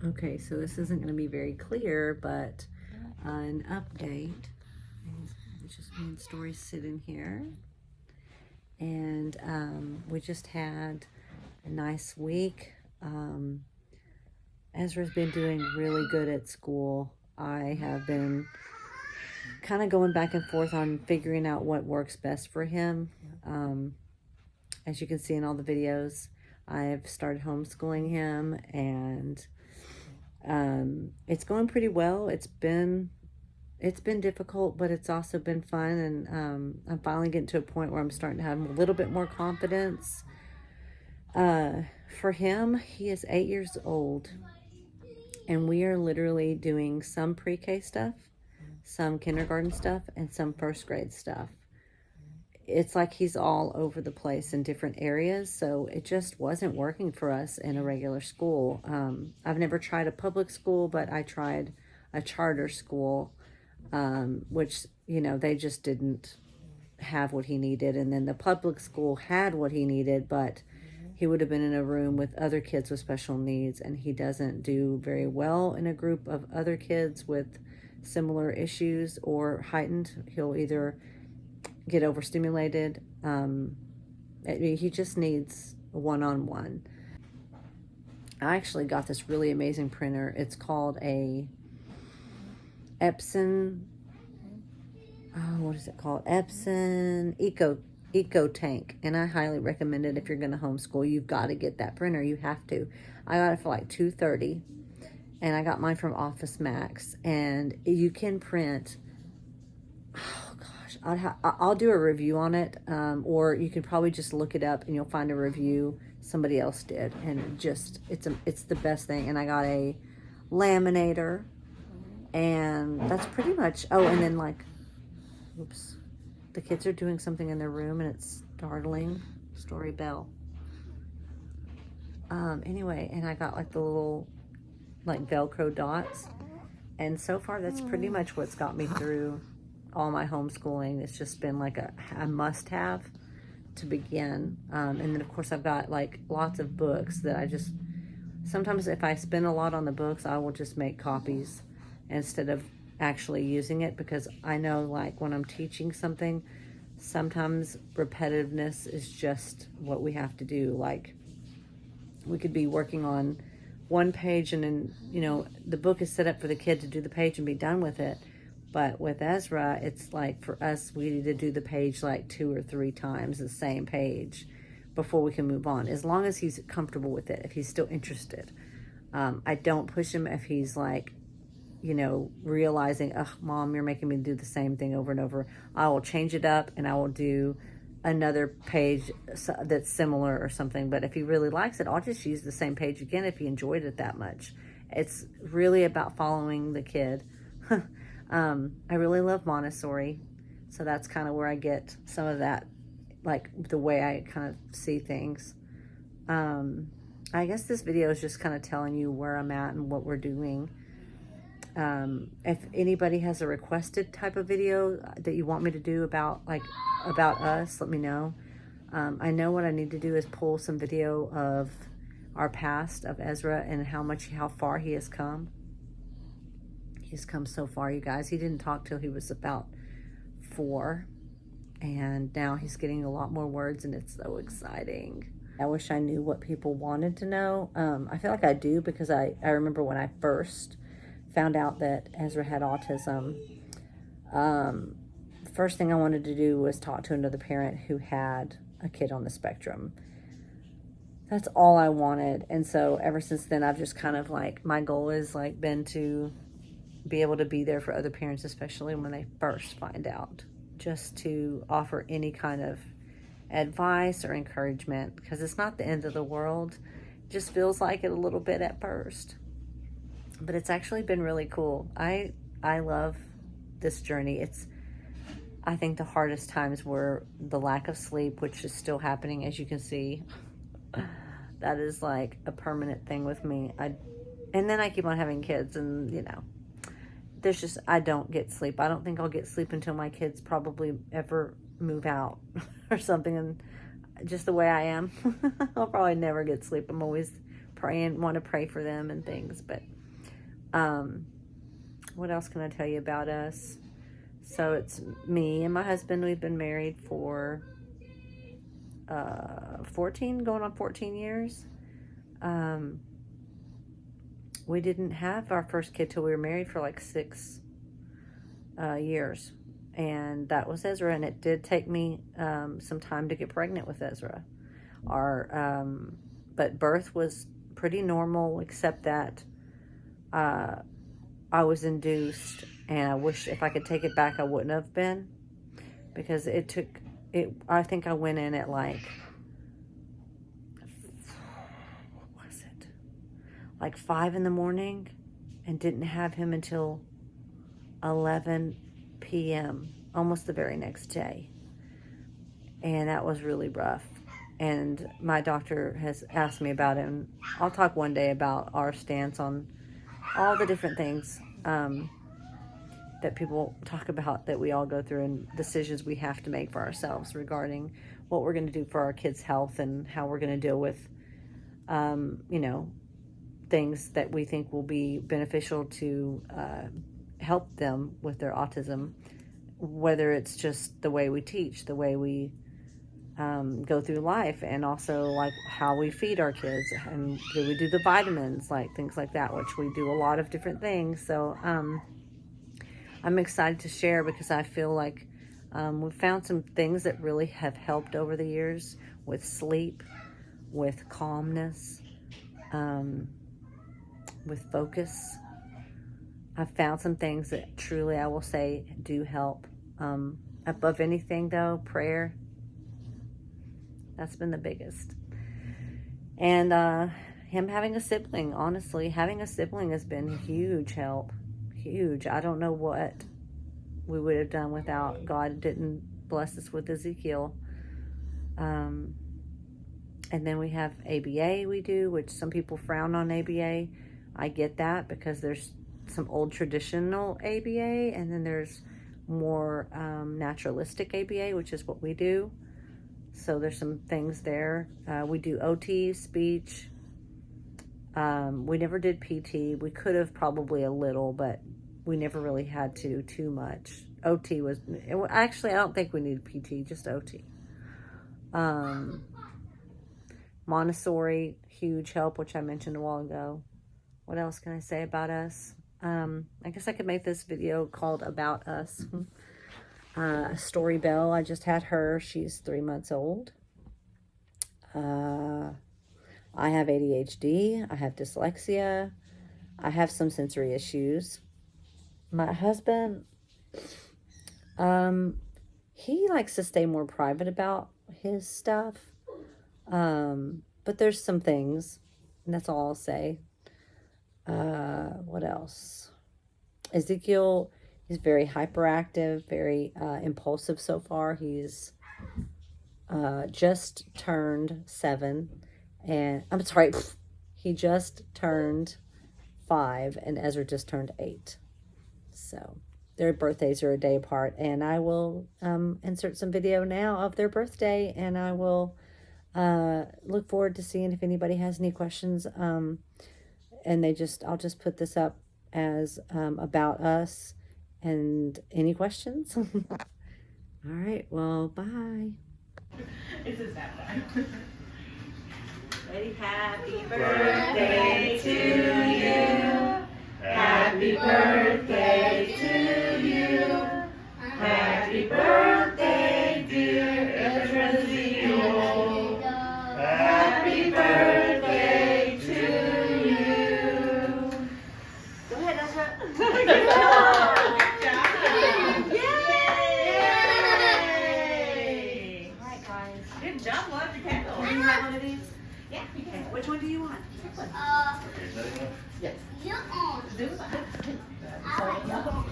Okay, so this isn't going to be very clear, but an update. It's just me and Story sitting here. And we just had a nice week. Ezra's been doing really good at school. I have been kind of going back and forth on figuring out what works best for him. As you can see in all the videos, I've started homeschooling him, and it's going pretty well. It's been difficult, but it's also been fun, and I'm finally getting to a point where I'm starting to have a little bit more confidence. For him, he is 8 years old, and we are literally doing some pre-K stuff, some kindergarten stuff, and some first grade stuff. It's like he's all over the place in different areas, so it just wasn't working for us in a regular school. I've never tried a public school, but I tried a charter school, which, you know, they just didn't have what he needed. And then the public school had what he needed, but he would have been in a room with other kids with special needs, and he doesn't do very well in a group of other kids with similar issues or heightened. He'll either get overstimulated. He just needs one-on-one. I actually got this really amazing printer. It's called a Epson, what is it called? Epson Eco Tank, and I highly recommend it if you're going to homeschool. You've got to get that printer. You have to. I got it for like $230, and I got mine from Office Max, and you can print. Oh gosh, I'll do a review on it, or you can probably just look it up and you'll find a review somebody else did, and it's the best thing. And I got a laminator, and that's pretty much. Oh, and then like, oops. The kids are doing something in their room, and it's startling. Story bell. Anyway, and I got like the little like Velcro dots. And so far, that's pretty much what's got me through all my homeschooling. It's just been like a must-have to begin. And then, of course, I've got like lots of books that I just... Sometimes if I spend a lot on the books, I will just make copies instead of actually using it, because I know, like, when I'm teaching something, sometimes repetitiveness is just what we have to do. Like, we could be working on one page, and then, you know, the book is set up for the kid to do the page and be done with it. But with Ezra, it's like, for us, we need to do the page like 2 or 3 times, the same page, before we can move on, as long as he's comfortable with it, if he's still interested. I don't push him if he's like, you know, realizing, oh, Mom, you're making me do the same thing over and over. I will change it up, and I will do another page that's similar or something. But if he really likes it, I'll just use the same page again if he enjoyed it that much. It's really about following the kid. I really love Montessori, so that's kind of where I get some of that, like the way I kind of see things. I guess this video is just kind of telling you where I'm at and what we're doing. If anybody has a requested type of video that you want me to do about us, let me know. I know what I need to do is pull some video of our past of Ezra and how far he has come. He's come so far, you guys. He didn't talk till he was about 4, and now he's getting a lot more words, and it's so exciting. I wish I knew what people wanted to know. I feel like I do, because I remember when I first found out that Ezra had autism, the first thing I wanted to do was talk to another parent who had a kid on the spectrum. That's all I wanted. And so ever since then, I've just kind of like, my goal is like been to be able to be there for other parents, especially when they first find out, just to offer any kind of advice or encouragement, because it's not the end of the world. It just feels like it a little bit at first, but it's actually been really cool. I love this journey. I think the hardest times were the lack of sleep, which is still happening, as you can see. That is like a permanent thing with me. And then I keep on having kids, and you know, I don't get sleep. I don't think I'll get sleep until my kids probably ever move out or something. And just the way I am, I'll probably never get sleep. I'm always want to pray for them and things. But what else can I tell you about us? So it's me and my husband. We've been married for 14, going on 14 years. We didn't have our first kid till we were married for like 6 years. And that was Ezra. And it did take me some time to get pregnant with Ezra. But birth was pretty normal, except that I was induced. And I wish if I could take it back, I wouldn't have been. Because I think I went in at like, what was it? Like 5 in the morning and didn't have him until 11 p.m., almost the very next day. And that was really rough. And my doctor has asked me about it, and I'll talk one day about our stance on all the different things that people talk about, that we all go through, and decisions we have to make for ourselves regarding what we're going to do for our kids' health and how we're going to deal with, things that we think will be beneficial to help them with their autism, whether it's just the way we teach, the way we go through life, and also like how we feed our kids, and do we do the vitamins, like things like that, which we do a lot of different things. So I'm excited to share, because I feel like we've found some things that really have helped over the years with sleep, with calmness, with focus. I've found some things that truly, I will say, do help. Above anything though, prayer. That's been the biggest. And him having a sibling, honestly, having a sibling has been huge help. Huge. I don't know what we would have done without God didn't bless us with Ezekiel. And then we have ABA we do, which some people frown on ABA. I get that, because there's some old traditional ABA, and then there's more naturalistic ABA, which is what we do. So there's some things there. We do OT, speech. We never did PT. We could have probably a little, but we never really had to too much. OT was, actually, I don't think we needed PT, just OT. Montessori, huge help, which I mentioned a while ago. What else can I say about us? I guess I could make this video called About Us. Story Bell, I just had her. She's 3 months old. I have ADHD. I have dyslexia. I have some sensory issues. My husband, he likes to stay more private about his stuff. But there's some things, and that's all I'll say. What else? Ezekiel is very hyperactive, very impulsive so far. He's just turned 7, and I'm sorry, he just turned 5, and Ezra just turned 8. So their birthdays are a day apart, and I will insert some video now of their birthday, and I will look forward to seeing if anybody has any questions. And I'll just put this up as About Us, and any questions. All right, well, bye. It's just that time. Ready? Happy birthday to you. Happy birthday to you. Happy birthday, dear Ezra Zio. Happy birthday to you. Go ahead, Ezra. Good job, love your candle. Do you have one of these? Yeah, you Okay, can. which one do you want? Yes. You're on. Do it. I want